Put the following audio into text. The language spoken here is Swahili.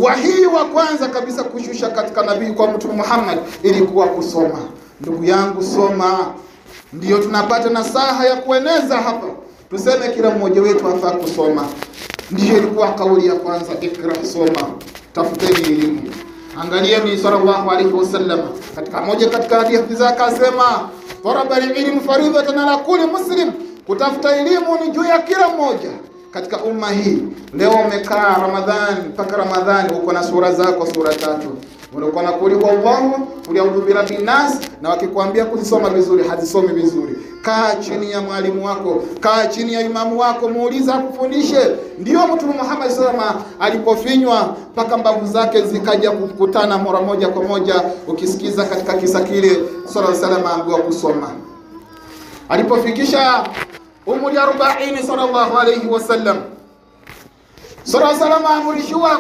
Wahi wa kwanza kabisa kushusha katika nabii kwa Mtume Muhammad ilikuwa kusoma. Ndugu yangu, soma. Ndiyo tunapata nasaha ya kueneza hapa. Tuseme kila mmoja wetu afaa kusoma. Ndiyo ilikuwa kauli ya kwanza, ikra, soma. Tafuteni elimu. Angalieni sallallahu alayhi wasallam katika moja katika hadithi zake asema, "Talaba al-ilm faridatan ala kulli muslim." Kutafuta elimu ni juu ya kila mmoja katika umma hii. Leo umekaa Ramadhani mpaka Ramadhani uko na sura zako, sura 3. Unakuwa na kuli kwa Allahu, uliaudu bi rabbin nas, na wakikwambia kuzisoma vizuri hazisomi vizuri. Kaa chini ya mwalimu wako, kaa chini ya imamu wako, muuliza akufundishe. Ndio Mtume Muhammad sallallahu alipofinywa mpaka mbavu zake zikaja kukutana mara moja kwa moja, ukisikiza katika kisa kile sallallahu alaihi wasallam ambiwa kusoma. Alipofikisha umri 40 sallallahu alayhi wasallam, sallallahu alayhi wasallam amrishwa